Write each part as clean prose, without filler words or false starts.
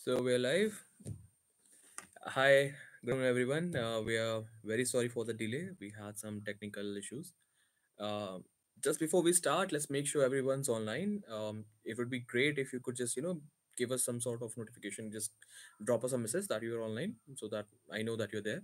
So we're live. Hi, good morning, everyone. We are very sorry for the delay. We had some technical issues. Uh, just before we start, let's make sure everyone's online. It would be great if you could just, give us some sort of notification. Just drop us a message that you're online so that I know that you're there.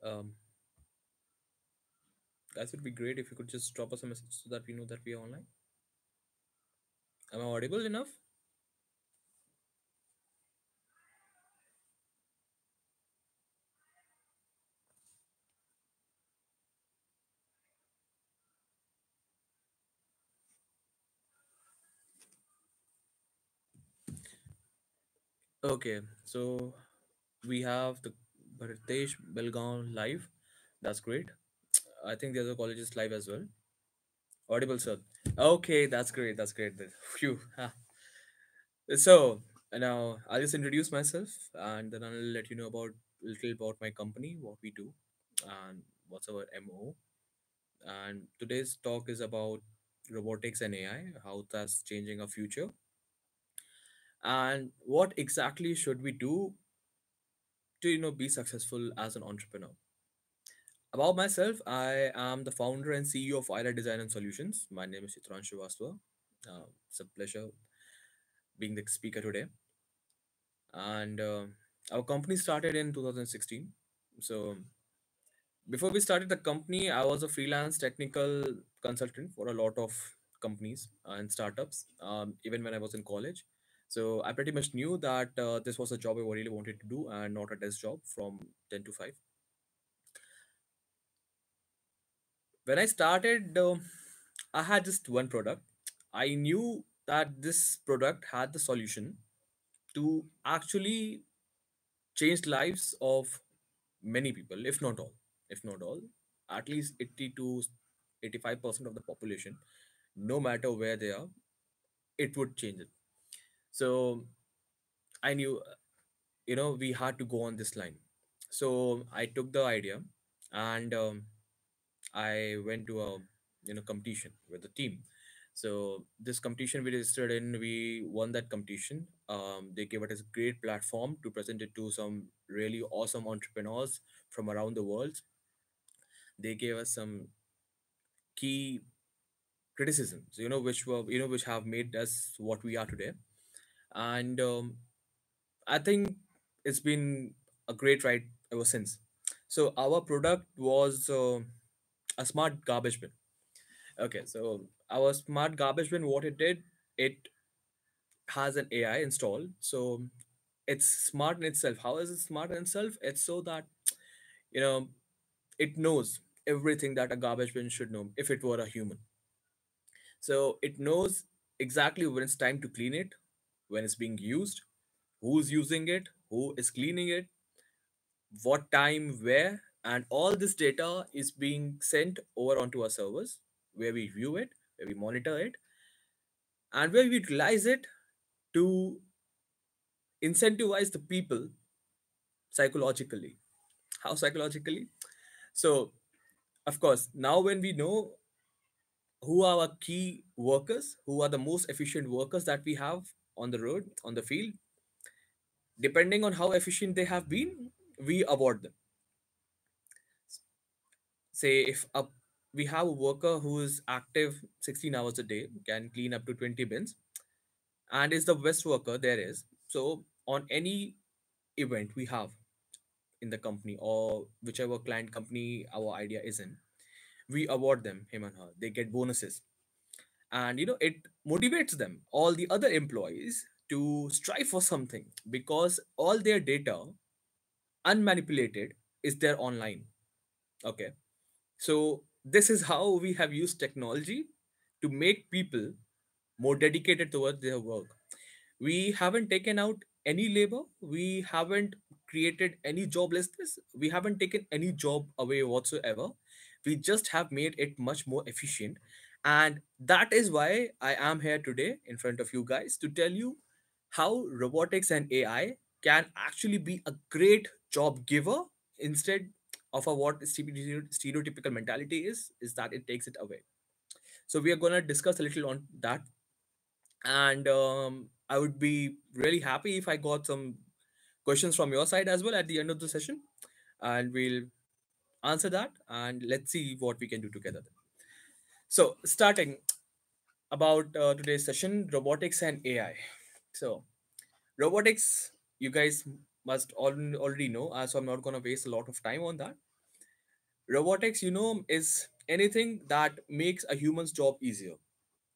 Um, guys, it would be great if you could just drop us a message so that we know that we are online. Am I audible enough? Okay, so we have the Bhartesh Belgaon live. That's great. I think the other colleges live as well. Audible, sir. Okay, that's great. That's great. Phew. Ha. So now I'll just introduce myself and then I'll let you know about little about my company, what we do, and what's our MO. And today's talk is about robotics and AI, how that's changing our future, and what exactly should we do to be successful as an entrepreneur. About myself, I am the founder and CEO of IRADesign and Solutions. My name is Chitransh Srivastava. It's a pleasure being the speaker today. And our company started in 2016. So before we started the company, I was a freelance technical consultant for a lot of companies and startups, even when I was in college. So I pretty much knew that this was a job I really wanted to do and not a desk job from 10 to 5. When I started, I had just one product. I knew that this product had the solution to actually change lives of many people, if not all, at least 80 to 85% of the population, no matter where they are, it would change it. So I knew, we had to go on this line. So I took the idea and I went to a competition with the team. So this competition we registered in, we won that competition. They gave us a great platform to present it to some really awesome entrepreneurs from around the world. They gave us some key criticisms, which have made us what we are today. And I think it's been a great ride ever since. So our product was a smart garbage bin. Okay, so our smart garbage bin, what it did, it has an AI installed. So it's smart in itself. How is it smart in itself? It's so that you know it knows everything that a garbage bin should know if it were a human. So it knows exactly when it's time to clean it, when it's being used, who's using it, who is cleaning it, what time, where, and all this data is being sent over onto our servers where we view it, where we monitor it, and where we utilize it to incentivize the people psychologically. How psychologically? So, of course, now when we know who are our key workers, who are the most efficient workers that we have on the road, on the field, depending on how efficient they have been, we award them. Say if we have a worker who is active 16 hours a day, can clean up to 20 bins, and is the best worker there is. So on any event we have in the company or whichever client company our idea is in, we award them, him and her. They get bonuses, and it motivates them, all the other employees, to strive for something because all their data, unmanipulated, is there online. Okay, so this is how we have used technology to make people more dedicated towards their work. We haven't taken out any labor, we haven't created any joblessness, we haven't taken any job away whatsoever. We just have made it much more efficient. And that is why I am here today in front of you guys to tell you how robotics and AI can actually be a great job giver instead of a what stereotypical mentality is that it takes it away. So we are going to discuss a little on that. And I would be really happy if I got some questions from your side as well at the end of the session, and we'll answer that and let's see what we can do together. So, starting about today's session, robotics and AI. So, robotics, you guys must already know, so I'm not going to waste a lot of time on that. Robotics, is anything that makes a human's job easier.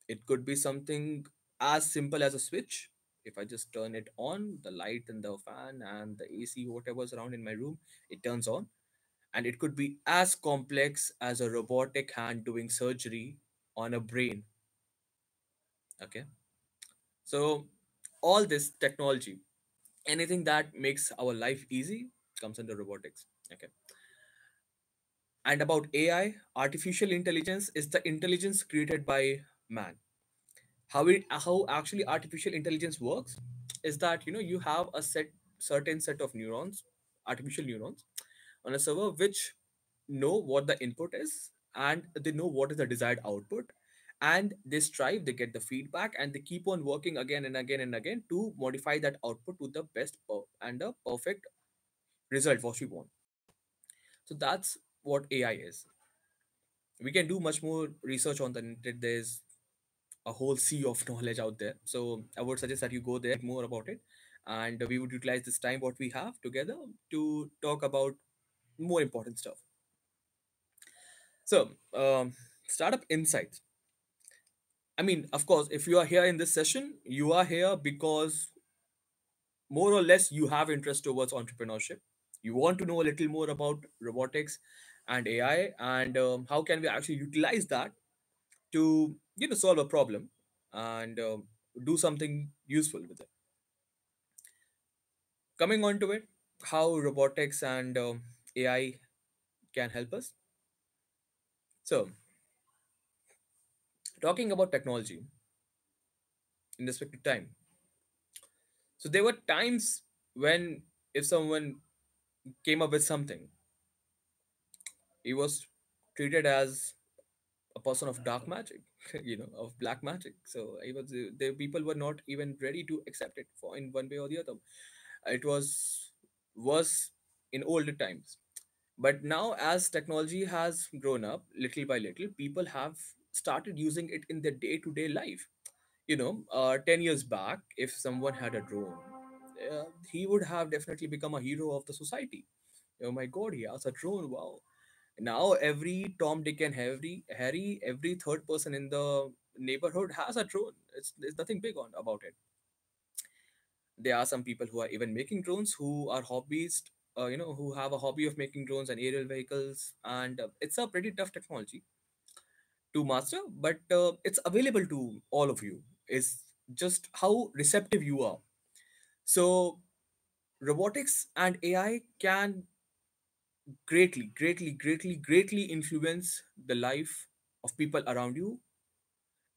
It could be something as simple as a switch. If I just turn it on, the light and the fan and the AC, whatever's around in my room, it turns on. And it could be as complex as a robotic hand doing surgery on a brain. Okay. So, all this technology, anything that makes our life easy, comes under robotics. Okay. And about AI, artificial intelligence is the intelligence created by man. How actually artificial intelligence works is that you have a certain set of neurons, artificial neurons, on a server which know what the input is and they know what is the desired output, and they strive, they get the feedback, and they keep on working again and again and again to modify that output to the best and the perfect result what we want. So that's what AI is. We can do much more research on the internet. There's a whole sea of knowledge out there. So I would suggest that you go there more about it, and we would utilize this time what we have together to talk about more important stuff. So, startup insights. I mean, of course, if you are here in this session, you are here because more or less you have interest towards entrepreneurship. You want to know a little more about robotics and AI, and how can we actually utilize that to solve a problem and do something useful with it. Coming on to it, how robotics and AI can help us. So, talking about technology in respect to time. So, there were times when if someone came up with something, he was treated as a person of dark magic, of black magic. So, he was the people were not even ready to accept it for in one way or the other. It was worse in older times. But now, as technology has grown up little by little, people have started using it in their day to day life. 10 years back, if someone had a drone, he would have definitely become a hero of the society. Oh my god, he has a drone. Wow. Now, every Tom, Dick, and Harry, every third person in the neighborhood has a drone. There's nothing big on about it. There are some people who are even making drones who are hobbyists, who have a hobby of making drones and aerial vehicles, and it's a pretty tough technology to master, but it's available to all of you. Is just how receptive you are. So robotics and AI can greatly influence the life of people around you,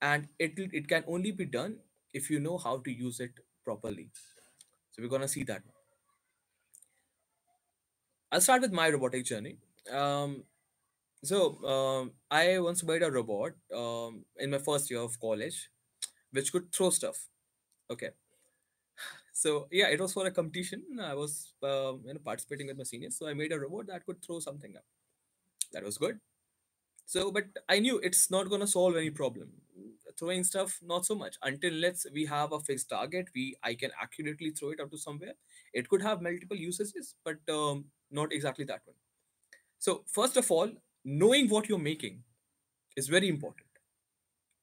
and it can only be done if you know how to use it properly. So we're gonna see that. I'll start with my robotic journey. Um, I once made a robot in my first year of college, which could throw stuff. Okay, so yeah, it was for a competition. I was participating with my seniors, so I made a robot that could throw something up. That was good. So, but I knew it's not gonna solve any problem. Throwing stuff, not so much. Until let's we have a fixed target, I can accurately throw it up to somewhere. It could have multiple usages, but not exactly that one. So, first of all, knowing what you're making is very important.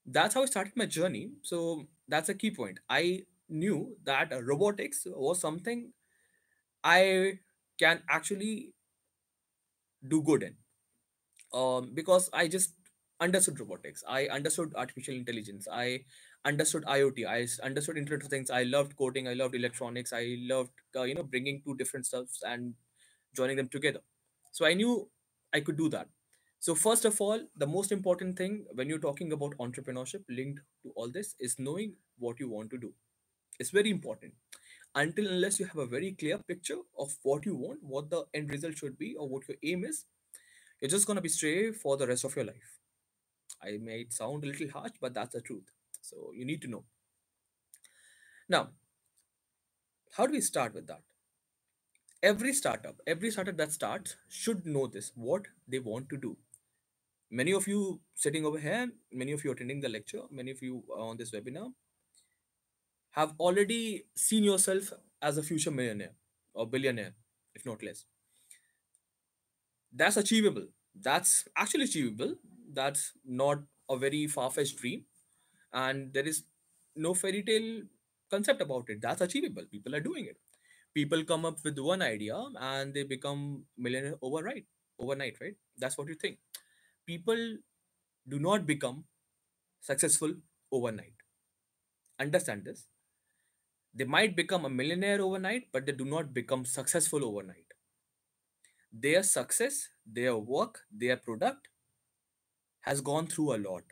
That's how I started my journey. So that's a key point. I knew that robotics was something I can actually do good in, because I just understood robotics. I understood artificial intelligence. I understood IoT. Understood Internet of Things. I loved coding. I loved electronics. I loved bringing two different stuffs and joining them together. So I knew I could do that. So first of all, the most important thing when you're talking about entrepreneurship linked to all this is knowing what you want to do. It's very important. Until unless you have a very clear picture of what you want, what the end result should be, or what your aim is, you're just gonna be stray for the rest of your life. I may sound a little harsh, but that's the truth. So you need to know. Now, how do we start with that? Every startup that starts should know this, what they want to do. Many of you sitting over here, many of you attending the lecture, many of you on this webinar have already seen yourself as a future millionaire or billionaire, if not less. That's achievable. That's actually achievable. That's not a very far-fetched dream, and there is no fairy tale concept about it. That's achievable. People are doing it. People come up with one idea and they become millionaire overnight, right? That's what you think. People do not become successful overnight. Understand this. They might become a millionaire overnight, but they do not become successful overnight. Their success, their work, their product has gone through a lot.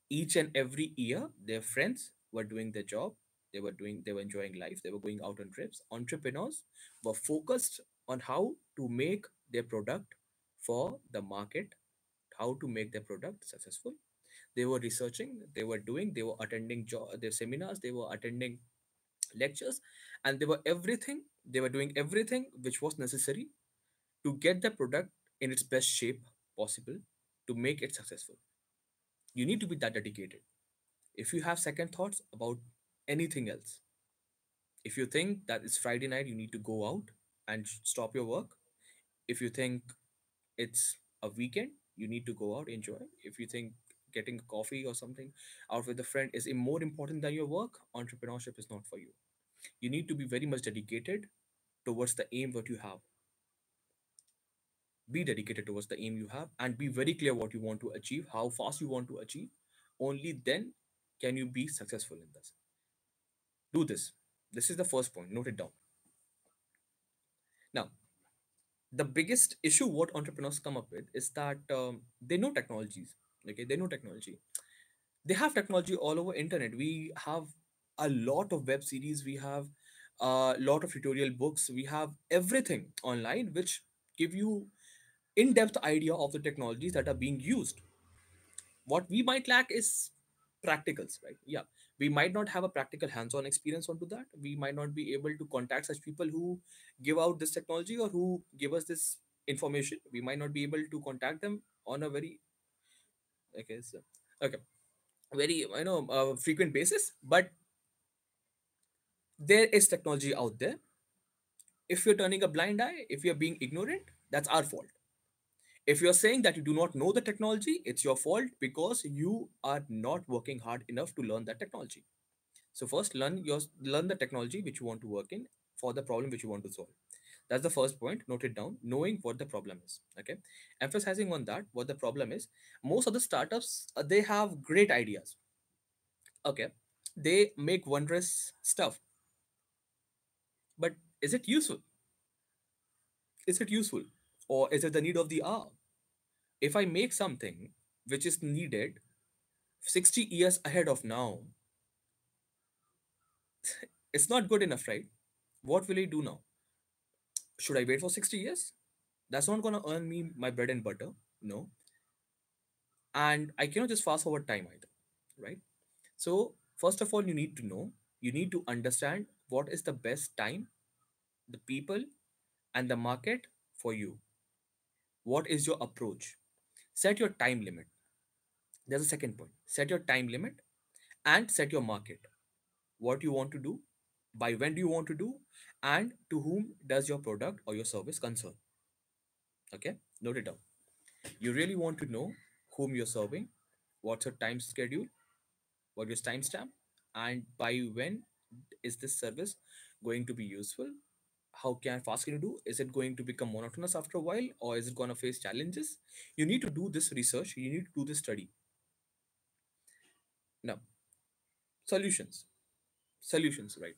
Each and every year, their friends were doing their job. They were enjoying life. They were going out on trips. Entrepreneurs were focused on how to make their product for the market, how to make their product successful. They were researching, they were attending their seminars, they were attending lectures, and they were doing everything which was necessary to get the product in its best shape possible to make it successful. You need to be that dedicated. If you have second thoughts about anything else, if you think that it's Friday night, you need to go out and stop your work. If you think it's a weekend, you need to go out, enjoy. If you think getting a coffee or something out with a friend is more important than your work, entrepreneurship is not for you. You need to be very much dedicated towards the aim that you have. Be dedicated towards the aim you have and be very clear what you want to achieve, how fast you want to achieve. Only then can you be successful in this. Do this. This is the first point. Note it down. Now, the biggest issue what entrepreneurs come up with is that they know technologies. Okay, they know technology. They have technology all over internet. We have a lot of web series. We have a lot of tutorial books. We have everything online which give you in-depth idea of the technologies that are being used. What we might lack is practicals, right? Yeah, we might not have a practical hands-on experience onto that. We might not be able to contact such people who give out this technology or who give us this information. We might not be able to contact them on a very okay so, okay very frequent basis, but there is technology out there. If you're turning a blind eye, if you're being ignorant, that's our fault. If you're saying that you do not know the technology, it's your fault because you are not working hard enough to learn that technology. So first learn the technology which you want to work in for the problem which you want to solve. That's the first point. Note it down. Knowing what the problem is. Okay, emphasizing on that what the problem is. Most of the startups they have great ideas. Okay, they make wondrous stuff, but is it useful? Is it useful, or is it the need of the hour? If I make something which is needed 60 years ahead of now, it's not good enough, right? What will I do now? Should I wait for 60 years? That's not going to earn me my bread and butter. No. And I cannot just fast forward time either, right? So, first of all, you need to know, you need to understand what is the best time, the people, and the market for you. What is your approach? Set your time limit. There's a second point. Set your time limit and set your market. What you want to do, by when do you want to do, and to whom does your product or your service concern. Okay, note it down. You really want to know whom you're serving, what's your time schedule, what is timestamp, and by when is this service going to be useful. How can fast can you do? Is it going to become monotonous after a while, or is it going to face challenges? You need to do this research, you need to do this study. Now, solutions. Solutions, right?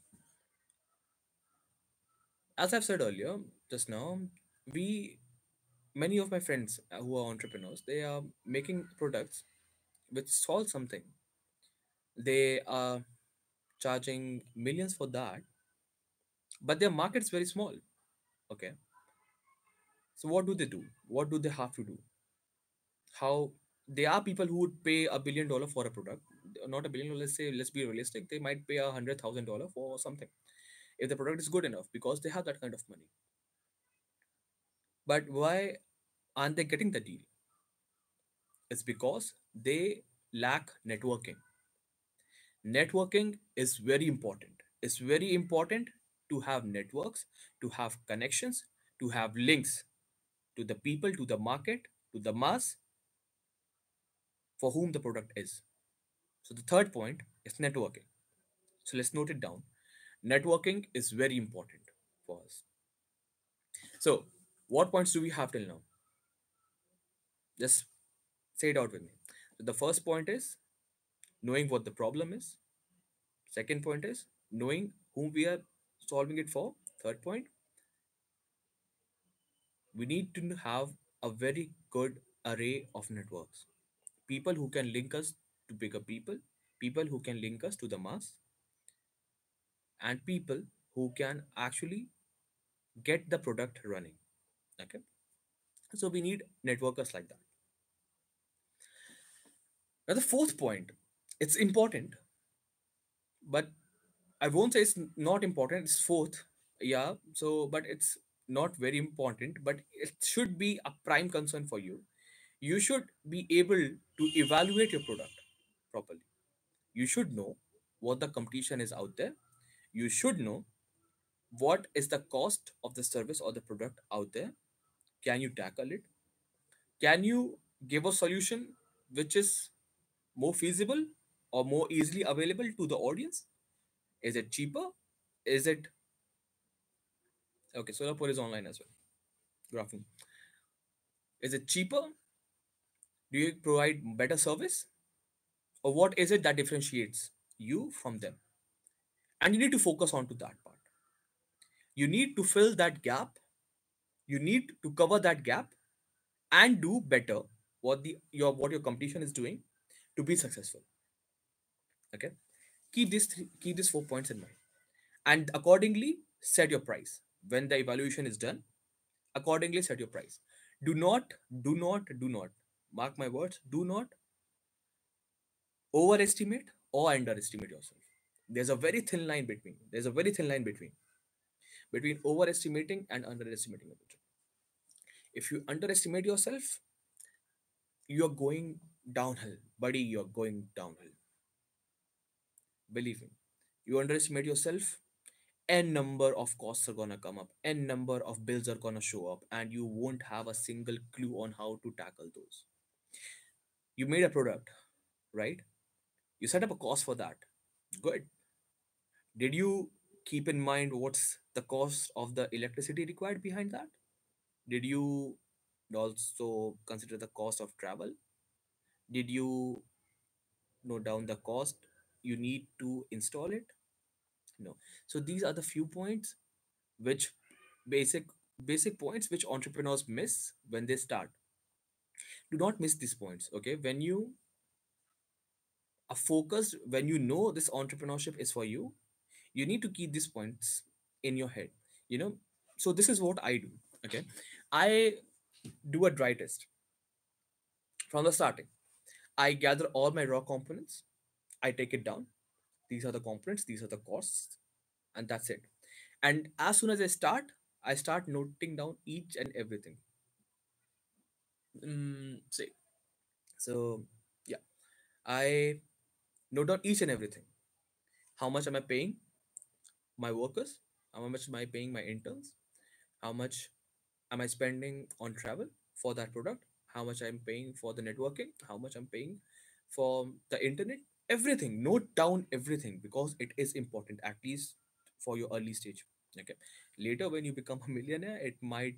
As I've said earlier, just now, we many of my friends who are entrepreneurs, they are making products which solve something. They are charging millions for that, but their market's very small. Okay, so what do they do? What do they have to do? How there are people who would pay $1 billion for a product, not $1 billion. Let's say, let's be realistic. They might pay $100,000 for something if the product is good enough because they have that kind of money. But why aren't they getting the deal? It's because they lack networking. Networking is very important. It's very important to have networks, to have connections, to have links to the people, to the market, to the mass for whom the product is. So the third point is networking. So let's note it down. Networking is very important for us. So, what points do we have till now? Just say it out with me. So the first point is knowing what the problem is. Second point is knowing whom we are solving it for. Third point, we need to have a very good array of networks. People who can link us to bigger people, people who can link us to the mass, and people who can actually get the product running. Okay. So we need networkers like that. Now, the fourth point, it's important, but I won't say it's not important. It's fourth, yeah. So, but it's not very important. But it should be a prime concern for you. You should be able to evaluate your product properly. You should know what the competition is out there. You should know what is the cost of the service or the product out there. Can you tackle it? Can you give a solution which is more feasible or more easily available to the audience? Is it cheaper? Is it okay? Solapur is online as well. Good afternoon. Is it cheaper? Do you provide better service? Or what is it that differentiates you from them? And you need to focus on to that part. You need to fill that gap. You need to cover that gap and do better what your competition is doing to be successful. Okay. Keep these 4 points in mind. And accordingly set your price. When the evaluation is done, accordingly set your price. Do not mark my words, do not overestimate or underestimate yourself. There's a very thin line between overestimating and underestimating a picture. If you underestimate yourself, you're going downhill, buddy. You're going downhill. Believe me. You underestimate yourself, n number of costs are gonna come up, n number of bills are gonna show up, and you won't have a single clue on how to tackle those. You made a product, right? You set up a cost for that. Good. Did you keep in mind what's the cost of the electricity required behind that? Did you also consider the cost of travel? Did you note down the cost you need to install it? No. So these are the few points which basic basic points which entrepreneurs miss when they start. Do not miss these points. Okay, when you are focused, when you know this entrepreneurship is for you, you need to keep these points in your head. You know, so this is what I do. Okay, I do a dry test from the starting. I gather all my raw components, I take it down. These are the components, these are the costs, and that's it. And as soon as I start noting down each and everything. Say so, yeah. I note down each and everything. How much am I paying my workers? How much am I paying my interns? How much am I spending on travel for that product? How much I'm paying for the networking? How much I'm paying for the internet? Everything. Note down everything because it is important, at least for your early stage. Okay. Later, when you become a millionaire, it might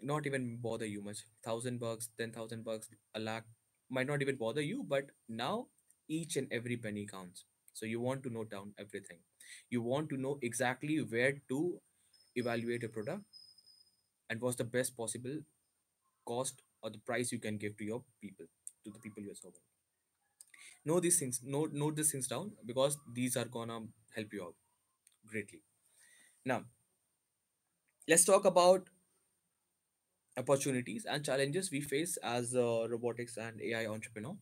not even bother you much. $1,000, $10,000, a lakh might not even bother you. But now each and every penny counts. So you want to note down everything. You want to know exactly where to evaluate a product and what's the best possible cost or the price you can give to your people, to the people you're serving. Know these things, note these things down, because these are gonna help you out greatly. Now, let's talk about opportunities and challenges we face as a robotics and AI entrepreneur.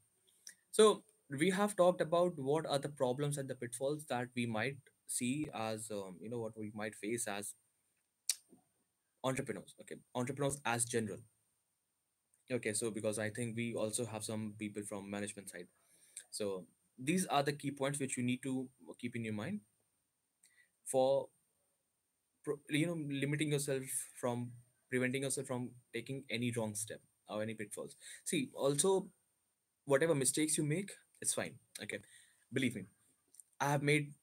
So we have talked about what are the problems and the pitfalls that we might see as what we might face as entrepreneurs. Okay, entrepreneurs as general. Okay, so because I think we also have some people from management side. So these are the key points which you need to keep in your mind for limiting yourself from preventing yourself from taking any wrong step or any pitfalls. See, also, whatever mistakes you make, it's fine. Okay, believe me, I have made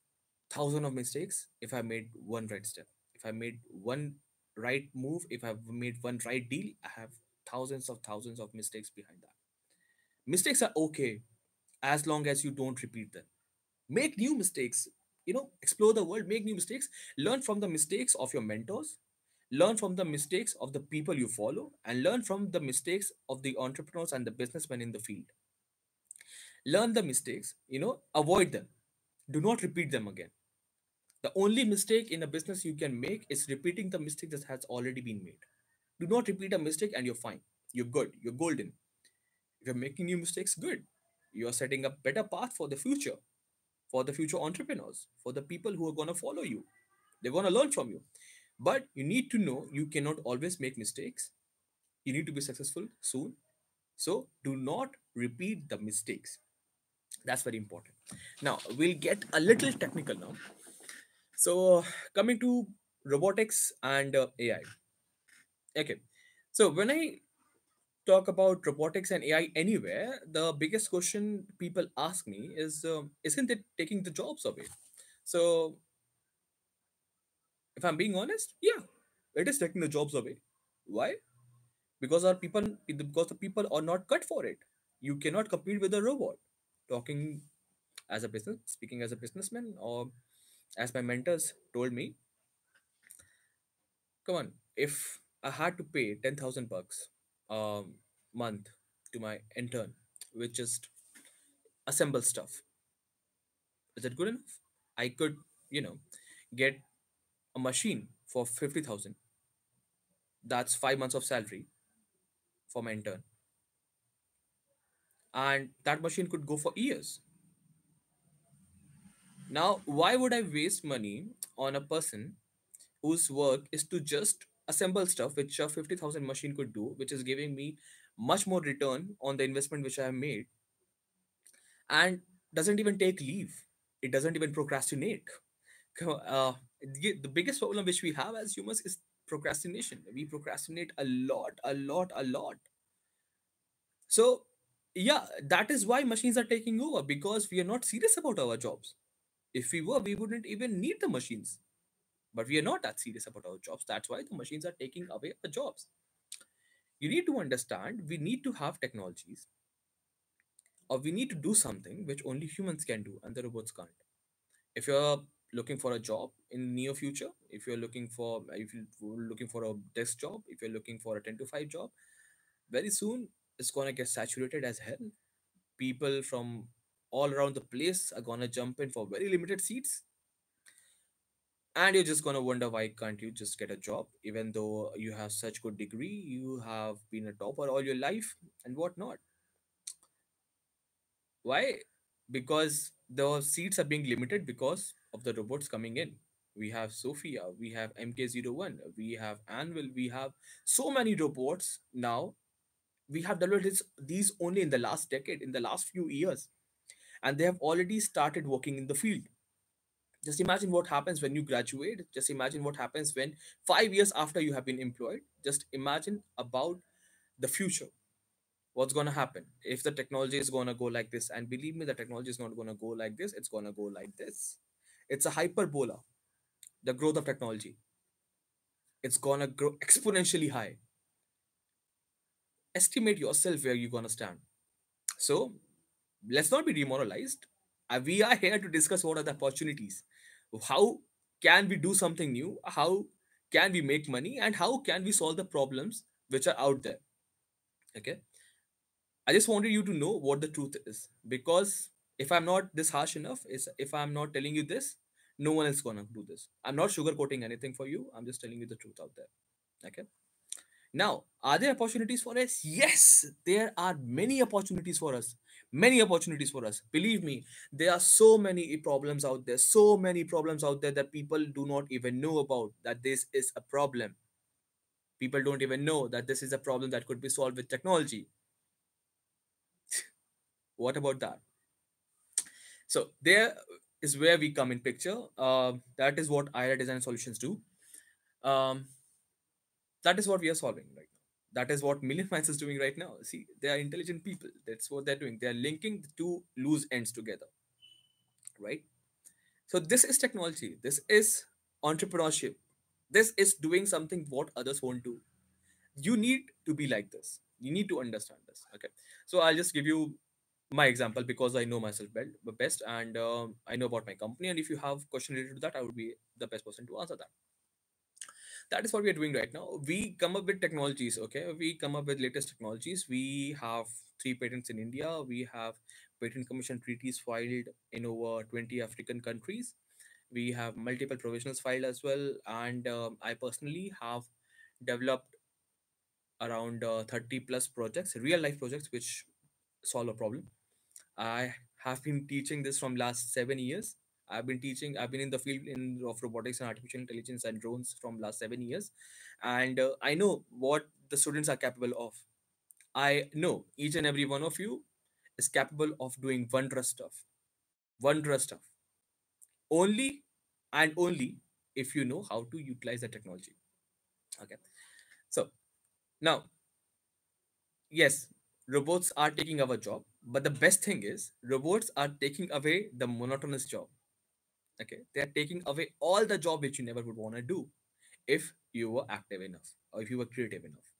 thousand of mistakes. If I made one right step, if I made one right move, if I've made one right deal, I have thousands of mistakes behind that. Mistakes are okay as long as you don't repeat them. Make new mistakes, explore the world, make new mistakes, learn from the mistakes of your mentors, learn from the mistakes of the people you follow, and learn from the mistakes of the entrepreneurs and the businessmen in the field. Learn the mistakes, avoid them, do not repeat them again. The only mistake in a business you can make is repeating the mistake that has already been made. Do not repeat a mistake and you're fine, you're good, you're golden. If you're making new mistakes, good, you are setting a better path for the future, for the future entrepreneurs, for the people who are going to follow you. They're going to learn from you. But you need to know you cannot always make mistakes. You need to be successful soon. So do not repeat the mistakes. That's very important. Now, we'll get a little technical now. So, coming to robotics and AI. Okay. So, when I talk about robotics and AI anywhere, the biggest question people ask me is, isn't it taking the jobs away? So, if I'm being honest, yeah, it is taking the jobs away. Why? Because the people are not cut for it. You cannot compete with a robot. Talking Speaking as a businessman, or as my mentors told me, come on, if I had to pay 10,000 bucks a month to my intern, which just assemble stuff, is it good enough? I could, you know, get a machine for 50,000. That's 5 months of salary for my intern, and that machine could go for years. Now, why would I waste money on a person whose work is to just assemble stuff which a 50,000 machine could do, which is giving me much more return on the investment which I have made, and doesn't even take leave? It doesn't even procrastinate. The biggest problem which we have as humans is procrastination. We procrastinate a lot, a lot, a lot. So, yeah, that is why machines are taking over, because we are not serious about our jobs. If we were, we wouldn't even need the machines. But we are not that serious about our jobs. That's why the machines are taking away our jobs. You need to understand, we need to have technologies, or we need to do something which only humans can do and the robots can't. If you're looking for a job in near future, if you're looking for a desk job, if you're looking for a 10 to 5 job, very soon it's going to get saturated as hell. People from all around the place are going to jump in for very limited seats, and you're just going to wonder, why can't you just get a job even though you have such good degree, you have been a topper all your life and whatnot? Why? Because the seats are being limited because of the robots coming in. We have Sophia, we have MK01, we have Anvil, we have so many robots now. We have developed these only in the last decade, in the last few years, and they have already started working in the field. Just imagine what happens when you graduate. Just imagine what happens when 5 years after you have been employed. Just imagine about the future. What's going to happen if the technology is going to go like this? And believe me, the technology is not going to go like this. It's going to go like this. It's a hyperbola, the growth of technology. It's going to grow exponentially high. Estimate yourself where you're going to stand. So let's not be demoralized. We are here to discuss what are the opportunities. How can we do something new? How can we make money? And how can we solve the problems which are out there? Okay, I just wanted you to know what the truth is, because if I'm not this harsh enough, is if I'm not telling you this, no one else gonna do this. I'm not sugarcoating anything for you. I'm just telling you the truth out there. Okay. Now, are there opportunities for us? Yes, there are many opportunities for us. Many opportunities for us. Believe me, there are so many problems out there. So many problems out there that people do not even know about. That this is a problem. People don't even know that this is a problem that could be solved with technology. What about that? So there is where we come in picture. That is what IRA design solutions do. Um, that is what we are solving right now. That is what Million Minds is doing right now. See, they are intelligent people. That's what they're doing. They are linking the two loose ends together, right? So this is technology. This is entrepreneurship. This is doing something what others won't do. You need to be like this. You need to understand this. Okay. So I'll just give you my example because I know myself best, and I know about my company. And if you have question related to that, I would be the best person to answer that. That is what we are doing right now. We come up with technologies. Okay, we come up with latest technologies. We have 3 patents in India. We have patent commission treaties filed in over 20 African countries. We have multiple provisionals filed as well, and I personally have developed around 30 plus projects, real life projects, which solve a problem. I have been teaching this from last 7 years. I've been in the field of robotics and artificial intelligence and drones from last 7 years. And I know what the students are capable of. I know each and every one of you is capable of doing wondrous stuff. Wondrous stuff. Only and only if you know how to utilize the technology. Okay. So now, yes, robots are taking our job, but the best thing is robots are taking away the monotonous job. Okay, they are taking away all the job which you never would want to do if you were active enough or if you were creative enough.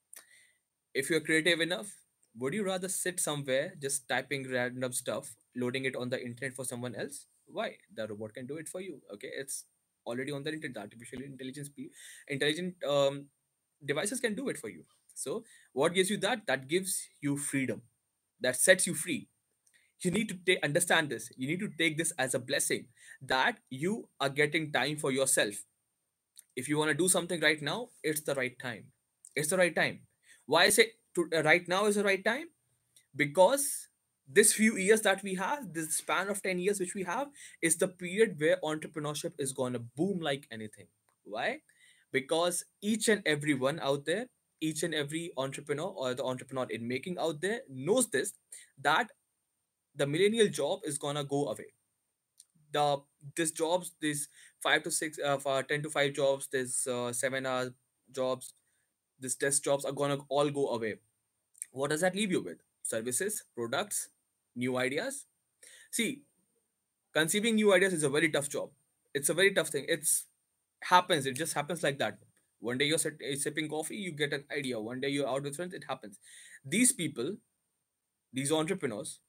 If you're creative enough, would you rather sit somewhere just typing random stuff, loading it on the internet for someone else? Why? The robot can do it for you. Okay, it's already on the internet. The artificial intelligence intelligent devices can do it for you. So what gives you that? That gives you freedom. That sets you free. You need to understand this. You need to take this as a blessing that you are getting time for yourself. If you want to do something right now, it's the right time. It's the right time. Why I say right now is the right time? Because this few years that we have, this span of 10 years which we have, is the period where entrepreneurship is going to boom like anything. Why? Because each and every one out there, each and every entrepreneur or the entrepreneur in making out there knows this, that the millennial job is gonna go away. The this jobs, this 5 to 6 for 10 to 5 jobs, this 7 hour jobs, this desk jobs are gonna all go away. What does that leave you with? Services, products, new ideas. See, conceiving new ideas is a very tough job. It's a very tough thing. It just happens like that. One day you're sipping coffee, you get an idea. One day you're out with friends, it happens. These people, these entrepreneurs,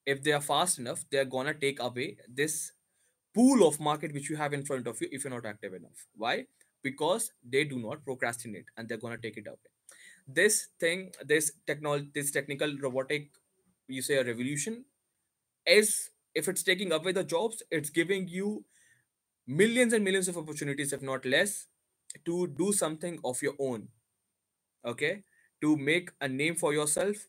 if they are fast enough, they're gonna take away this pool of market which you have in front of you if you're not active enough. Why? Because they do not procrastinate and they're gonna take it away. This thing, this technology, this technical robotic, you say a revolution, is if it's taking away the jobs, it's giving you millions and millions of opportunities, if not less, to do something of your own. Okay, to make a name for yourself,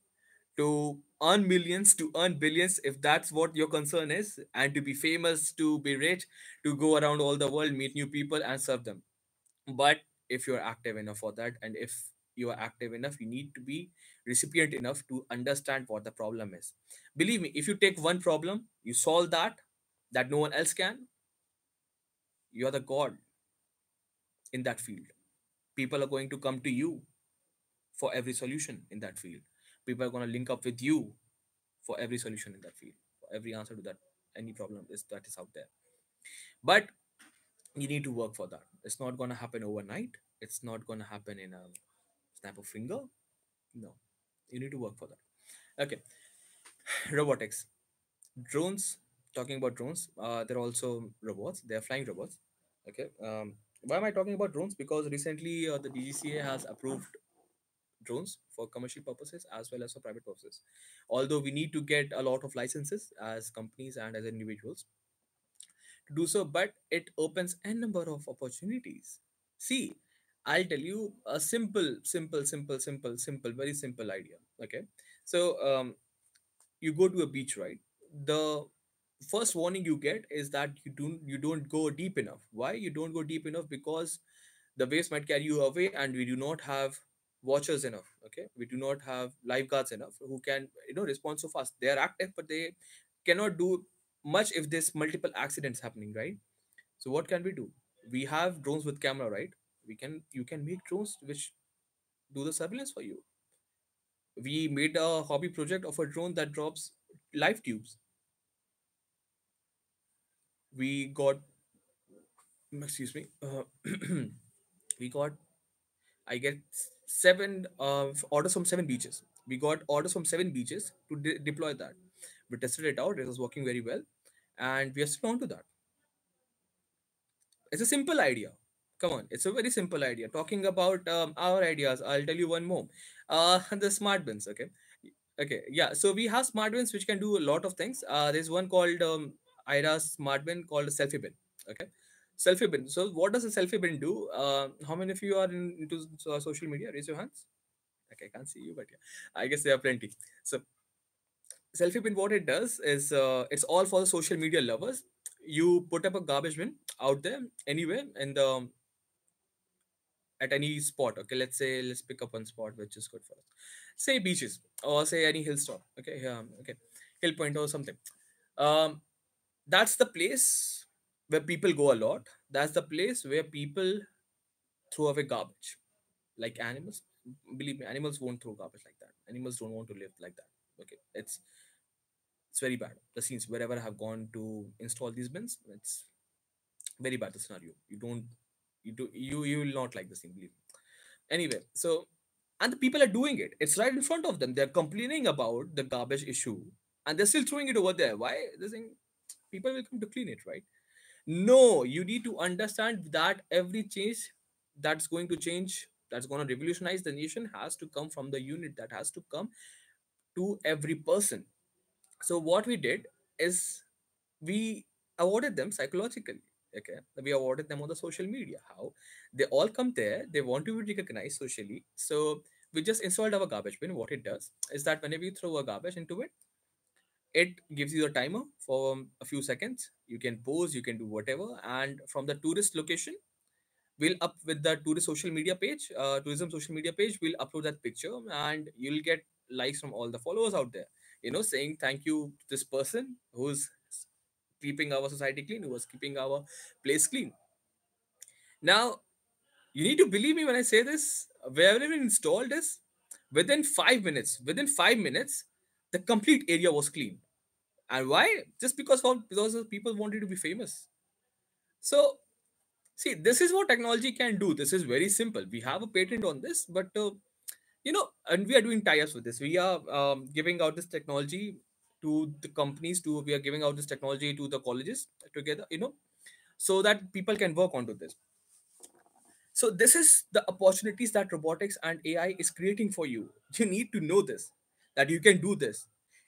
to earn millions, to earn billions, if that's what your concern is, and to be famous, to be rich, to go around all the world, meet new people, and serve them. But if you're active enough for that, and if you are active enough, you need to be recipient enough to understand what the problem is. Believe me, if you take one problem, you solve that no one else can, you're the god in that field. People are going to come to you for every solution in that field. People are going to link up with you for every solution in that field, for every answer to that any problem is that is out there. But you need to work for that. It's not going to happen overnight. It's not going to happen in a snap of finger. No, you need to work for that. Okay. Robotics, drones. Talking about drones, they're also robots. They're flying robots. Okay. Why am I talking about drones? Because recently the DGCA has approved drones for commercial purposes as well as for private purposes. Although we need to get a lot of licenses as companies and as individuals to do so, but it opens a number of opportunities. See, I'll tell you a simple, very simple idea. Okay, so you go to a beach, right? The first warning you get is that you don't go deep enough. Why you don't go deep enough? Because the waves might carry you away, and we do not have watchers enough. Okay, we do not have lifeguards enough who can respond so fast. They are active, but they cannot do much if there's multiple accidents happening, right? So what can we do? We have drones with camera, right? You can make drones which do the surveillance for you. We made a hobby project of a drone that drops live tubes. We got, excuse me, we got, I get seven orders from seven beaches. We got orders from seven beaches to deploy that. We tested it out. It was working very well, and we are still on to that. It's a simple idea. Come on, it's a very simple idea. Talking about our ideas, I'll tell you one more. The smart bins. Okay, yeah. So we have smart bins which can do a lot of things. There's one called IRA smart bin called a selfie bin. Okay, selfie bin. So what does a selfie bin do? How many of you are into social media? Raise your hands. Okay, I can't see you, but yeah, I guess there are plenty. So selfie bin, what it does is it's all for the social media lovers. You put up a garbage bin out there anywhere in the at any spot. Okay, let's pick up one spot which is good for us. Say beaches or say any hill stop. Okay, okay, hill point or something. Um, that's the place where people go a lot. That's the place where people throw away garbage, like animals. Believe me, animals won't throw garbage like that. Animals don't want to live like that. Okay, it's very bad. The scenes wherever I have gone to install these bins, it's very bad the scenario. You will not like the scene, believe me. Anyway, so and the people are doing it. It's right in front of them. They're complaining about the garbage issue, and they're still throwing it over there. Why? They're saying people will come to clean it, right? No, you need to understand that every change that's going to revolutionize the nation has to come from the unit, that has to come to every person. So what we did is we awarded them psychologically. Okay, we awarded them on the social media. How? They all come there, they want to be recognized socially. So we just installed our garbage bin. What it does is that whenever you throw a garbage into it, it gives you a timer for a few seconds. You can pause, you can do whatever, and from the tourist location, we'll up with the tourist social media page, tourism social media page, we'll upload that picture, and you'll get likes from all the followers out there, saying thank you to this person who's keeping our society clean, who was keeping our place clean. Now, you need to believe me when I say this. Wherever we installed this, within 5 minutes, the complete area was clean. And why? Just because of people wanted to be famous. So, see, this is what technology can do. This is very simple. We have a patent on this, but and we are doing tie-ups with this. We are giving out this technology to the companies. We are giving out this technology to the colleges together. So that people can work onto this. So this is the opportunities that robotics and AI is creating for you. You need to know this, that you can do this.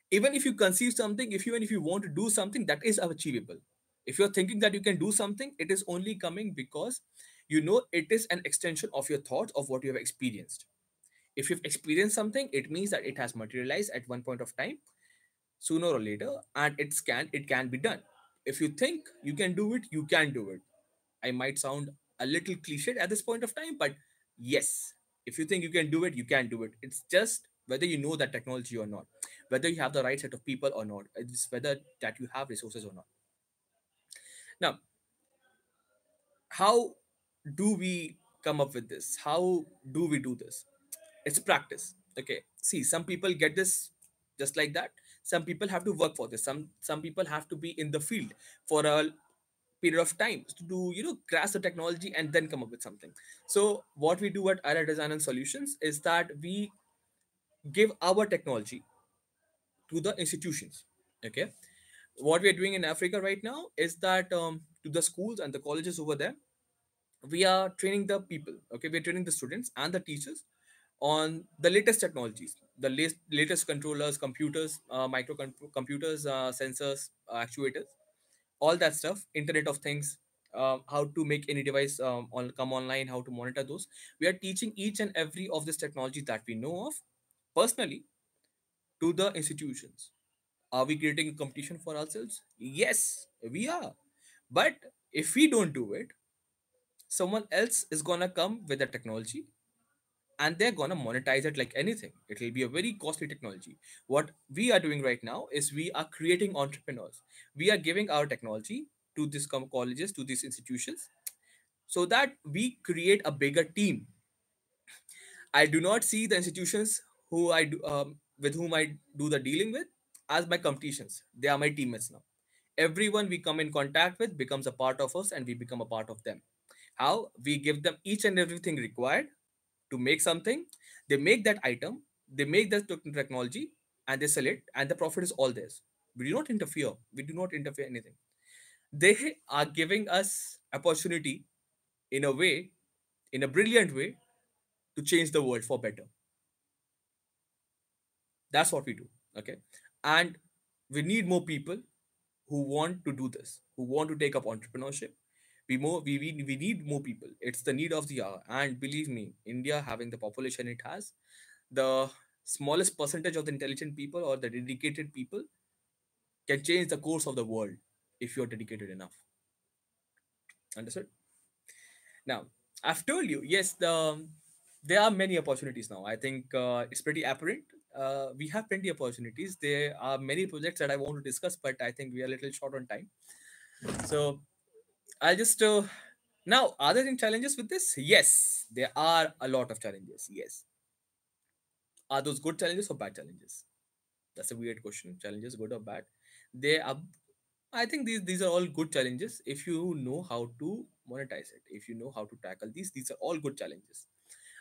Even if you conceive something, if you want to do something, that is achievable. If you're thinking that you can do something, it is only coming because it is an extension of your thoughts of what you have experienced. If you've experienced something, it means that it has materialized at one point of time, sooner or later, and it can be done. If you think you can do it, you can do it. I might sound a little cliched at this point of time, but yes, if you think you can do it, you can do it. It's just whether you know that technology or not, whether you have the right set of people or not. It's whether that you have resources or not. Now, how do we come up with this? How do we do this? It's practice. Okay. See, some people get this just like that. Some people have to work for this. Some people have to be in the field for a period of time to do grasp the technology and then come up with something. So what we do at IRA Design and Solutions is that we give our technology to the institutions. Okay, what we are doing in Africa right now is that to the schools and the colleges over there, we are training the people. Okay, we're training the students and the teachers on the latest technologies, the latest controllers, computers, computers, sensors, actuators, all that stuff, Internet of Things, how to make any device come online, how to monitor those. We are teaching each and every of this technology that we know of personally to the institutions. Are we creating a competition for ourselves? Yes, we are. But if we don't do it, someone else is gonna come with the technology and they're gonna monetize it like anything. It will be a very costly technology. What we are doing right now is we are creating entrepreneurs. We are giving our technology to these colleges, to these institutions, so that we create a bigger team. I do not see the institutions who I do, with whom I do the dealing with as my competitions. They are my teammates now. Everyone we come in contact with becomes a part of us, and we become a part of them. How we give them each and everything required to make something. They make that item, they make that technology, and they sell it, and the profit is all theirs. We do not interfere. We do not interfere anything. They are giving us opportunity in a way, in a brilliant way, to change the world for better. That's what we do. Okay. And we need more people who want to do this, who want to take up entrepreneurship. We need more people. It's the need of the hour. And believe me, India, having the population it has, the smallest percentage of the intelligent people or the dedicated people can change the course of the world if you're dedicated enough. Understood? Now, I've told you, yes, there are many opportunities now. I think it's pretty apparent. We have plenty of opportunities. There are many projects that I want to discuss, but I think we are a little short on time. So I'll just now, are there any challenges with this? Yes, there are a lot of challenges. Yes, are those good challenges or bad challenges? That's a weird question. Challenges, good or bad? They are. I think these are all good challenges if you know how to monetize it. If you know how to tackle these are all good challenges.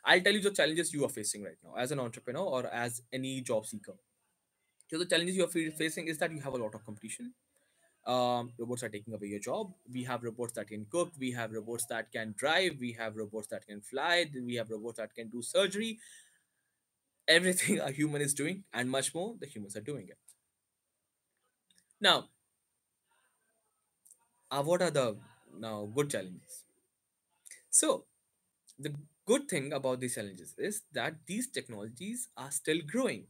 I'll tell you the challenges you are facing right now as an entrepreneur or as any job seeker. So the challenges you are facing is that you have a lot of competition. Robots are taking away your job. We have robots that can cook. We have robots that can drive. We have robots that can fly. We have robots that can do surgery. Everything a human is doing and much more, the humans are doing it. Now, what are the now good challenges? So, the good thing about these challenges is that these technologies are still growing.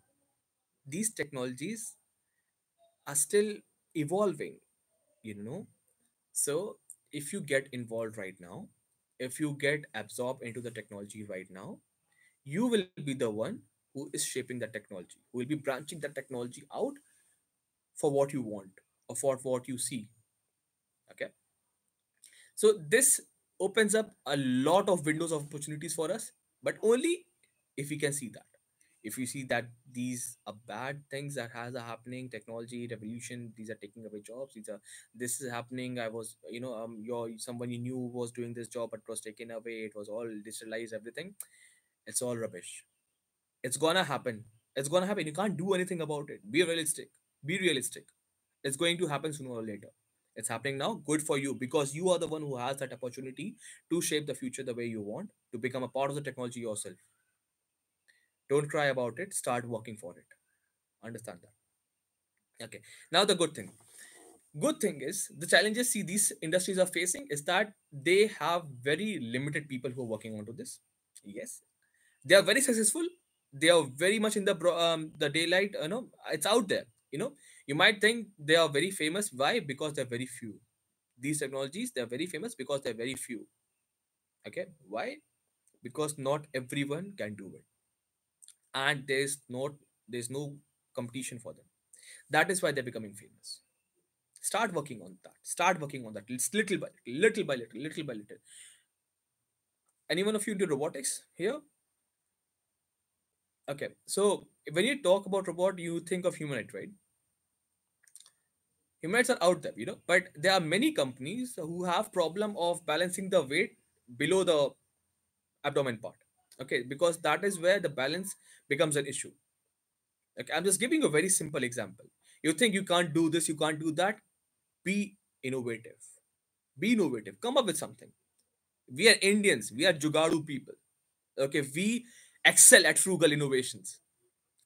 These technologies are still evolving, you know. So, if you get involved right now, if you get absorbed into the technology right now, you will be the one who is shaping that technology, who will be branching that technology out for what you want or for what you see. Okay. So this opens up a lot of windows of opportunities for us, but only if we can see that. If we see that these are bad things that has a happening, technology revolution, these are taking away jobs. This is happening. I was, your someone you knew was doing this job, but was taken away. It was all digitalized, everything. It's all rubbish. It's gonna happen. It's gonna happen. You can't do anything about it. Be realistic. Be realistic. It's going to happen sooner or later. It's happening now. Good for you because you are the one who has that opportunity to shape the future the way you want, to become a part of the technology yourself. Don't cry about it. Start working for it. Understand that. Okay. Now the good thing. Good thing is the challenges see these industries are facing is that they have very limited people who are working onto this. Yes, they are very successful. They are very much in the daylight. It's out there. You might think they are very famous. Why? Because they're very few. These technologies, they're very famous because they're very few. Okay, why? Because not everyone can do it, and there's no competition for them. That is why they're becoming famous. Start working on that. Start working on that. It's little by little, by little, little by little. Anyone of you into robotics here? Okay, so when you talk about robot, you think of humanoid, right? Humanoids are out there, but there are many companies who have problem of balancing the weight below the abdomen part. Okay, because that is where the balance becomes an issue. Okay, I'm just giving you a very simple example. You think you can't do this, you can't do that. Be innovative. Be innovative. Come up with something. We are Indians. We are Jugadu people. Okay, we excel at frugal innovations,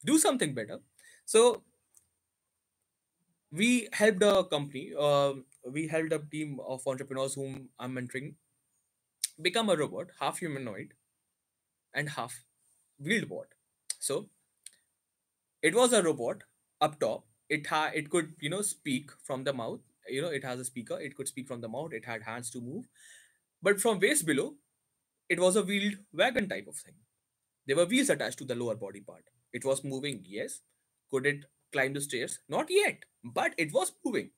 do something better. So we helped a company, we helped a team of entrepreneurs whom I'm mentoring become a robot, half humanoid and half wheeled bot. So it was a robot up top. It could, speak from the mouth. It has a speaker. It could speak from the mouth. It had hands to move. But from waist below, it was a wheeled wagon type of thing. There were wheels attached to the lower body part. It was moving, yes. Could it climb the stairs? Not yet, but it was moving.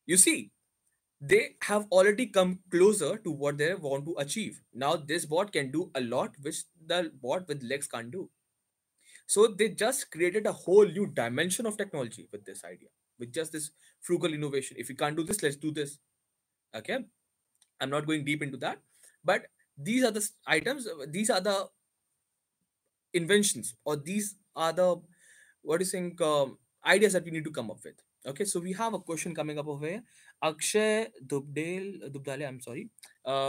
You see, they have already come closer to what they want to achieve. Now, this bot can do a lot which the bot with legs can't do. So, they just created a whole new dimension of technology with this idea, with just this frugal innovation. If we can't do this, let's do this. Okay. I'm not going deep into that, but these are the items, these are the inventions, or these are the, what do you think, ideas that we need to come up with. Okay, so we have a question coming up over here. Akshay Dubdale, I'm sorry,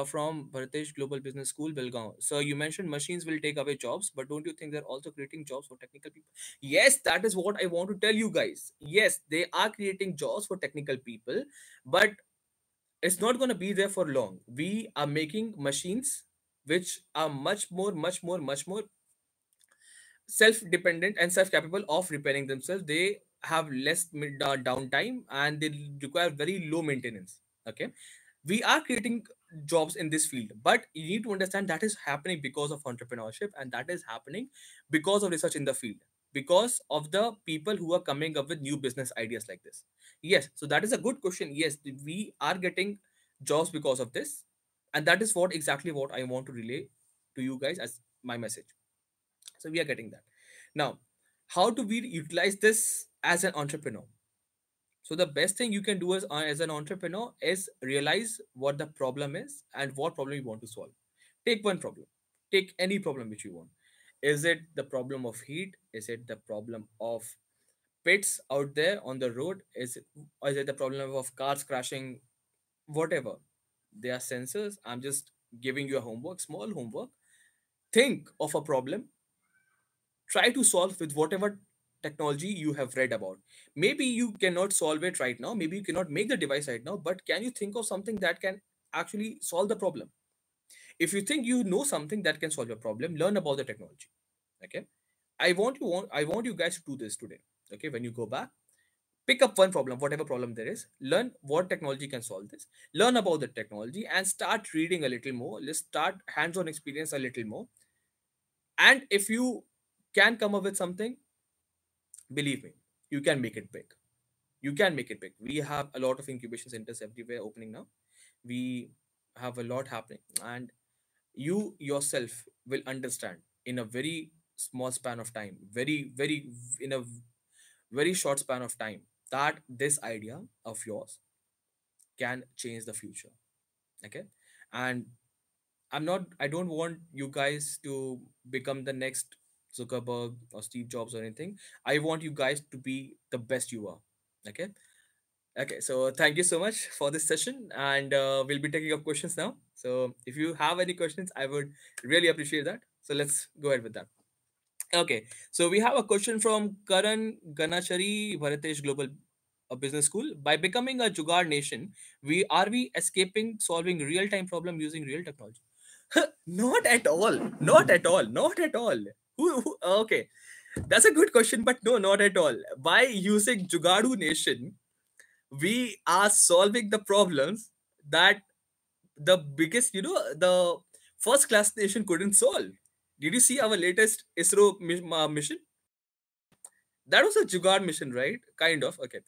from Bharatish Global Business School, Belgaum. So you mentioned machines will take away jobs, but don't you think they're also creating jobs for technical people? Yes, that is what I want to tell you guys. Yes, they are creating jobs for technical people, but it's not going to be there for long. We are making machines which are much more self-dependent and self-capable of repairing themselves. They have less downtime, and they require very low maintenance. Okay, we are creating jobs in this field, but you need to understand that is happening because of entrepreneurship, and that is happening because of research in the field, because of the people who are coming up with new business ideas like this. Yes, so that is a good question. Yes, we are getting jobs because of this, and that is what exactly what I want to relay to you guys as my message. So we are getting that. Now, how do we utilize this as an entrepreneur? So the best thing you can do as an entrepreneur is realize what the problem is and what problem you want to solve. Take one problem. Take any problem which you want. Is it the problem of heat? Is it the problem of pits out there on the road? Or is it the problem of cars crashing? Whatever. They are sensors. I'm just giving you a homework, small homework. Think of a problem, try to solve with whatever technology you have read about. Maybe you cannot solve it right now, maybe you cannot make the device right now, but can you think of something that can actually solve the problem? If you think you know something that can solve your problem, learn about the technology. Okay, I want you guys to do this today. Okay, when you go back, pick up one problem, whatever problem there is, learn what technology can solve this, learn about the technology, and start reading a little more. Let's start hands-on experience a little more. And if you can come up with something, believe me, you can make it big. You can make it big. We have a lot of incubation centers everywhere opening now. We have a lot happening, and you yourself will understand in a very small span of time, in a very short span of time, that this idea of yours can change the future. Okay, and I don't want you guys to become the next Zuckerberg or Steve Jobs or anything. I want you guys to be the best you are. Okay. Okay, so thank you so much for this session, and we'll be taking up questions now. So if you have any questions, I would really appreciate that. So let's go ahead with that. Okay, so we have a question from Karan Ganachari, Bharatish Global Business School. By becoming a Jugaad nation, we escaping solving real time problem using real technology? Not at all. Not at all. Not at all. Okay, that's a good question, but no, not at all. By using Jugadu Nation, we are solving the problems that the biggest, the first class nation couldn't solve. Did you see our latest mission? That was a Jugaad mission, right? Kind of. Okay.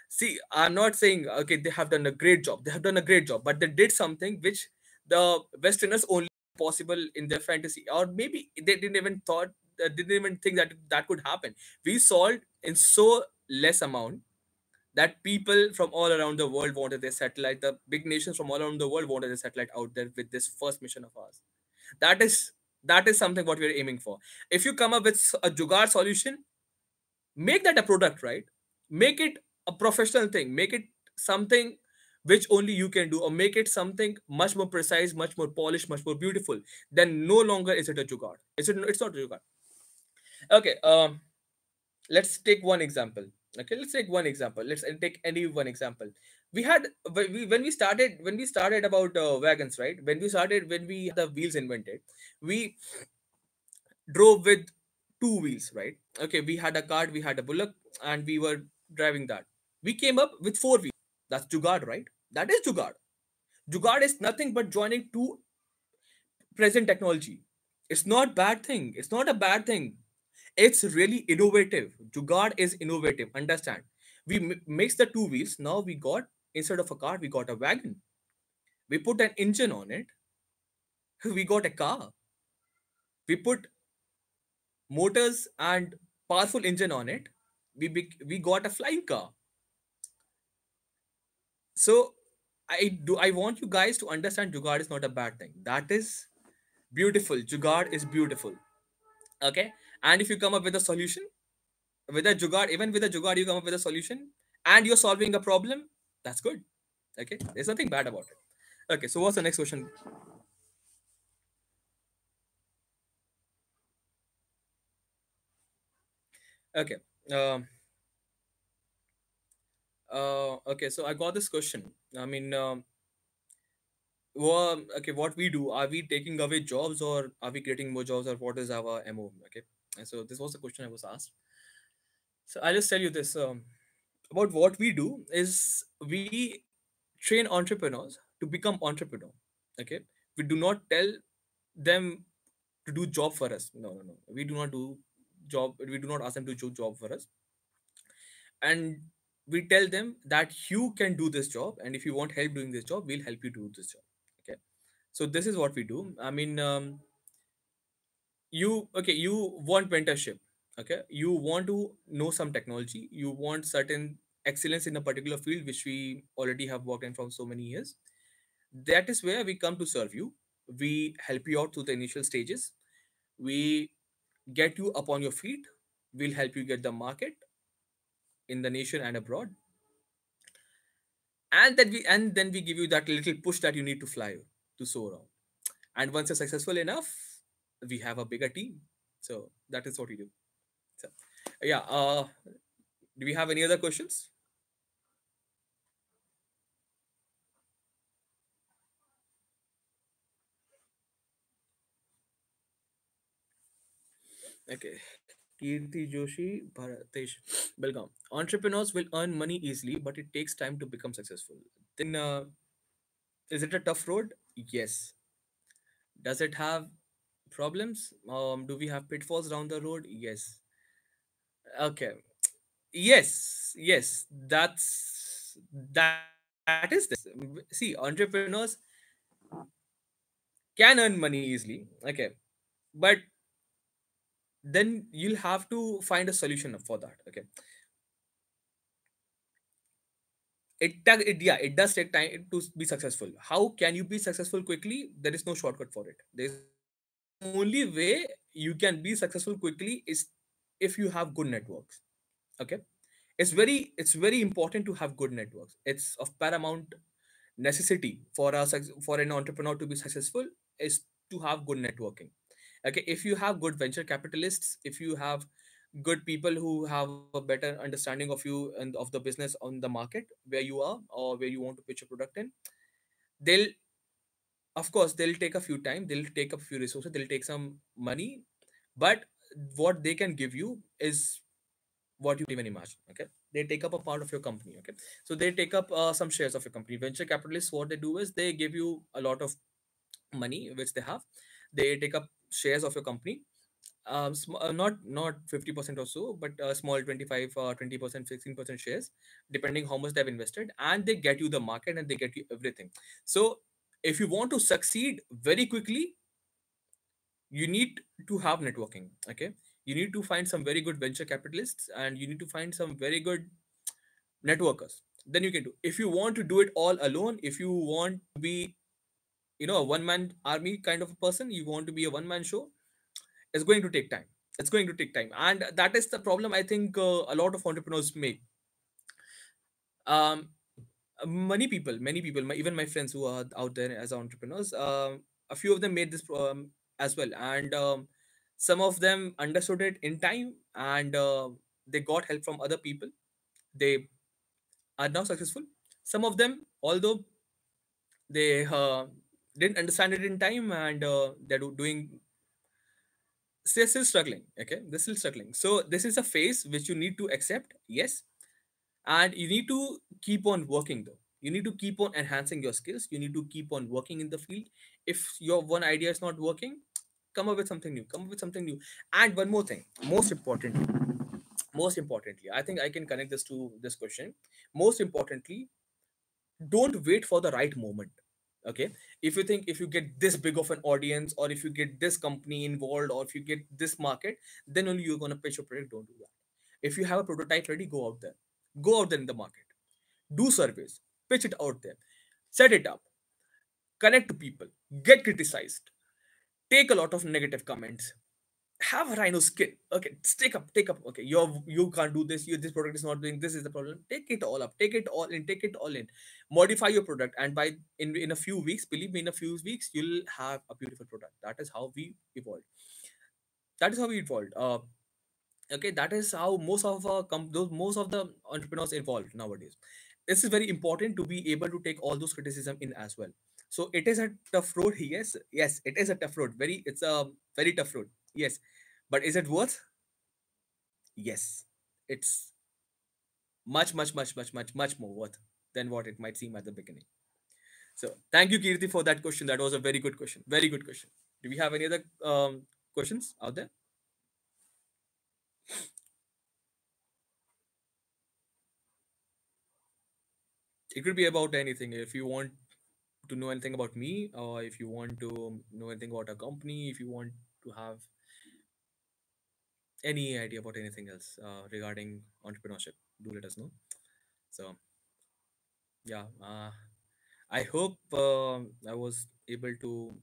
See, I'm not saying, okay, they have done a great job. They have done a great job, but they did something which the Westerners only possible in their fantasy, or maybe they didn't even think that that could happen. We solved in so less amount that people from all around the world wanted their satellite. The big nations from all around the world wanted their satellite out there with this first mission of ours. That is that is something what we're aiming for. If you come up with a jugaad solution, make that a product, right? Make it a professional thing. Make it something which only you can do, or make it something much more precise, much more polished, much more beautiful, then no longer is it a jugaad. It's not a jugaad. Okay, let's take one example. Okay, let's take one example. Let's take any one example. We had when we started about wagons, right? When we had the wheels invented, we drove with two wheels, right? Okay, we had a cart, we had a bullock, and we were driving that. We came up with four wheels. That's jugaad, right? That is jugaad. Jugaad is nothing but joining two present technology. It's not bad thing. It's not a bad thing. It's really innovative. Jugaad is innovative. Understand? We mix the two wheels. Now we got, instead of a car, we got a wagon. We put an engine on it. We got a car. We put motors and powerful engine on it. We got a flying car. So I want you guys to understand Jugaad is not a bad thing. That is beautiful. Jugaad is beautiful. Okay, and if you come up with a solution with a jugaad, even with a jugaad you come up with a solution and you're solving a problem, that's good. Okay, there's nothing bad about it. Okay, so what's the next question? Okay, um okay, so I got this question. I mean, well, okay, what we do, are we taking away jobs or are we creating more jobs, or what is our mo? Okay, and so this was the question I was asked. So I'll just tell you this, about what we do is we train entrepreneurs to become entrepreneur. Okay, we do not tell them to do job for us. No, no, no, we do not do job. We do not ask them to do job for us, and we tell them that you can do this job, and if you want help doing this job, we'll help you do this job. Okay, so this is what we do. I mean, you want mentorship. Okay, you want to know some technology, you want certain excellence in a particular field which we already have worked in from so many years. That is where we come to serve you. We help you out through the initial stages. We get you up on your feet. We'll help you get the market in the nation and abroad, and then we give you that little push that you need to fly, to soar on. And once you're successful enough, we have a bigger team. So that is what we do. So, yeah. Do we have any other questions? Okay. Kirti Joshi, Bharatesh, Belgaum. Entrepreneurs will earn money easily, but it takes time to become successful. Then, is it a tough road? Yes. Does it have problems? Do we have pitfalls down the road? Yes. Okay. Yes. Yes. That is there. See, entrepreneurs can earn money easily. Okay, but then you'll have to find a solution for that. Okay, it does take time to be successful. How can you be successful quickly? There is no shortcut for it. There's only way you can be successful quickly is if you have good networks. Okay, it's very important to have good networks. It's of paramount necessity for for an entrepreneur to be successful, is to have good networking. Okay, if you have good venture capitalists, if you have good people who have a better understanding of you and of the business on the market where you are or where you want to pitch a product in, they'll, of course, they'll take a few time, they'll take a few resources, they'll take some money, but what they can give you is what you can't even imagine. Okay, they take up a part of your company. Okay, so they take up some shares of your company. Venture capitalists, what they do is they give you a lot of money which they have. They take up shares of your company, not 50% or so, but small 25 20%, 16% shares, depending how much they've invested, and they get you the market and they get you everything. So if you want to succeed very quickly, you need to have networking. Okay, you need to find some very good venture capitalists and you need to find some very good networkers. Then you can do. If you want to do it all alone, if you want to be, a one man army kind of a person, you want to be a one man show, it's going to take time. It's going to take time, and that is the problem I think a lot of entrepreneurs make. um Many people, even my friends who are out there as entrepreneurs, a few of them made this as well, and some of them understood it in time, and they got help from other people. They are now successful. Some of them, although they didn't understand it in time, and they're doing, they're still struggling. Okay, they're still struggling. So this is a phase which you need to accept. Yes, and you need to keep on working though. You need to keep on enhancing your skills. You need to keep on working in the field. If your one idea is not working, come up with something new. Come up with something new. And one more thing, most importantly, I think I can connect this to this question. Most importantly, don't wait for the right moment. Okay, if you think if you get this big of an audience, or if you get this company involved, or if you get this market, then only you're going to pitch your product. Don't do that. If you have a prototype ready, go out there in the market, do surveys, pitch it out there, set it up, connect to people, get criticized, take a lot of negative comments, have a rhino skin. Okay, take up. Okay, you can't do this. This product is not doing this. Is the problem. Take it all up. Take it all in. Take it all in. Modify your product, and by in a few weeks, believe me, in a few weeks, you'll have a beautiful product. That is how we evolved. That is how we evolved. Okay, that is how most of those most of the entrepreneurs evolve nowadays. This is very important to be able to take all those criticism in as well. So it is a tough road. Yes, yes, it is a tough road. It's a very tough road. Yes, but is it worth? Yes, it's much more worth than what it might seem at the beginning. So thank you, Kirti, for that question. That was a very good question. Very good question. Do we have any other questions out there? It could be about anything. If you want to know anything about me, or if you want to know anything about a company, if you want to have any idea about anything else regarding entrepreneurship, do let us know. So yeah, I hope I was able to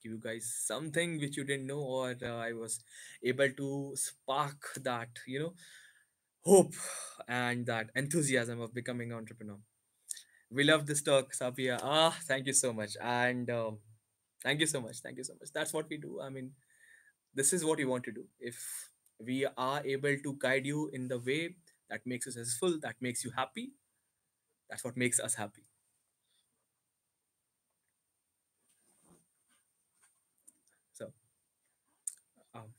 give you guys something which you didn't know, or I was able to spark that, hope and that enthusiasm of becoming an entrepreneur. We love this talk, Sapia. Thank you so much. And thank you so much. Thank you so much. That's what we do. I mean, this is what we want to do. If we are able to guide you in the way that makes you successful, that makes you happy, that's what makes us happy. So, um,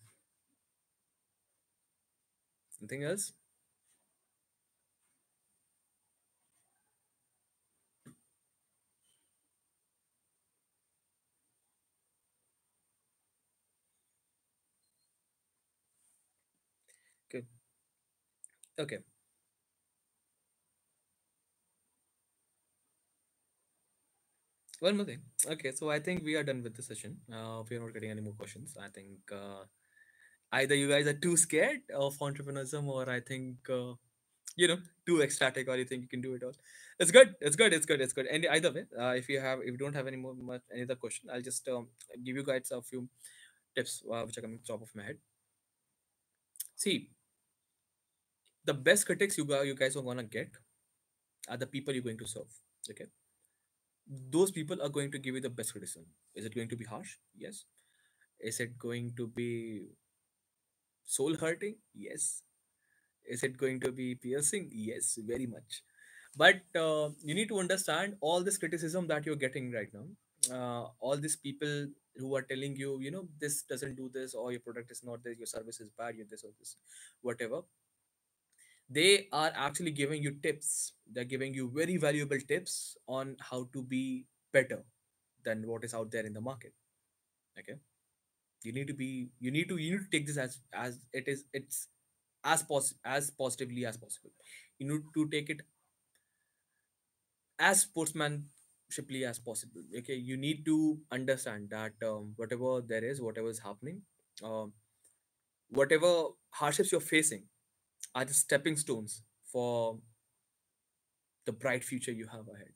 anything else? Okay. Okay. One more thing. Okay. So I think we are done with the session. We are not getting any more questions. I think either you guys are too scared of entrepreneurship, or I think too ecstatic, or you think you can do it all. It's good. It's good. It's good. It's good. And either way, if you don't have any more any other question, I'll just give you guys a few tips which are coming top of my head. See, the best critics you guys are gonna get are the people you're going to serve. Okay, those people are going to give you the best criticism. Is it going to be harsh? Yes. Is it going to be soul hurting? Yes. Is it going to be piercing? Yes, very much. But you need to understand all this criticism that you're getting right now. All these people who are telling you, this doesn't do this, or your product is not this, your service is bad, you're this or this, whatever. They are actually giving you tips. They're giving you very valuable tips on how to be better than what is out there in the market. Okay, you need to take this as it is. It's as positively as possible. You need to take it as sportsmanshiply as possible. Okay, you need to understand that whatever there is, whatever is happening, um, whatever hardships you're facing are the stepping stones for the bright future you have ahead.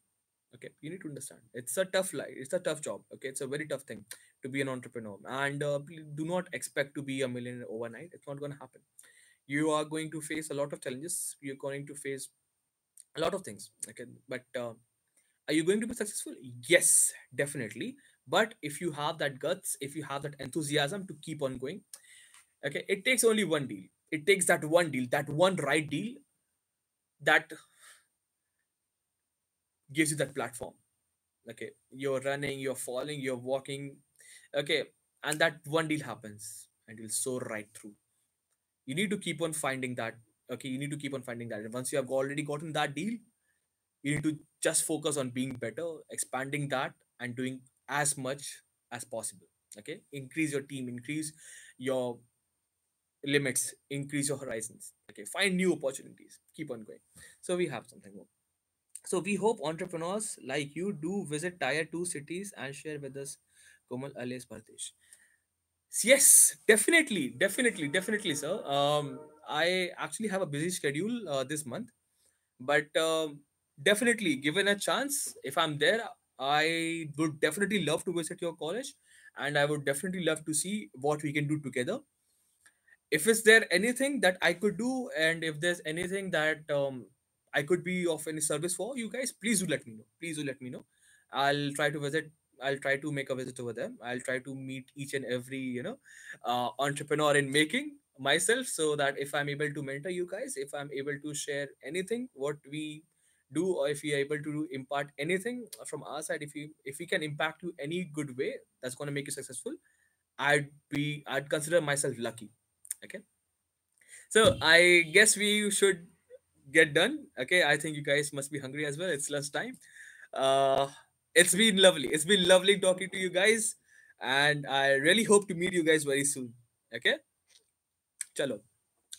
Okay, you need to understand it's a tough life, it's a tough job. Okay, it's a very tough thing to be an entrepreneur, and please do not expect to be a millionaire overnight. It's not going to happen. You are going to face a lot of challenges. You're going to face a lot of things. Okay, but Are you going to be successful? Yes, definitely. But if you have that guts, if you have that enthusiasm to keep on going, okay, it takes only one deal. It takes that one deal, that one right deal that gives you that platform. Okay, you're running, you're falling, you're walking, okay, and that one deal happens and you'll soar right through. You need to keep on finding that. Okay, you need to keep on finding that. And once you have already gotten that deal, you need to just focus on being better, expanding that, and doing as much as possible. Okay, increase your team, increase your limits, increase your horizons. Okay, find new opportunities, keep on going. So we have something more. So we hope entrepreneurs like you do visit tier 2 cities and share with us, Komal alias Bhartesh. Yes, definitely, definitely, definitely, sir. I actually have a busy schedule this month, but definitely, given a chance, if I'm there, I would definitely love to visit your college, and I would definitely love to see what we can do together. If is there anything that I could do, and if there's anything that I could be of any service for you guys, please do let me know. Please do let me know. I'll try to visit. I'll try to make a visit over there. I'll try to meet each and every entrepreneur in making myself, so that if I'm able to mentor you guys, if I'm able to share anything what we do, or if we are able to impart anything from our side, if we can impact you any good way that's going to make you successful, I'd consider myself lucky. Okay, so I guess we should get done. Okay, I think you guys must be hungry as well. It's lunch time. uh it's been lovely, it's been lovely talking to you guys, and I really hope to meet you guys very soon. Okay, chalo,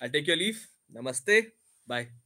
I'll take your leave. Namaste. Bye.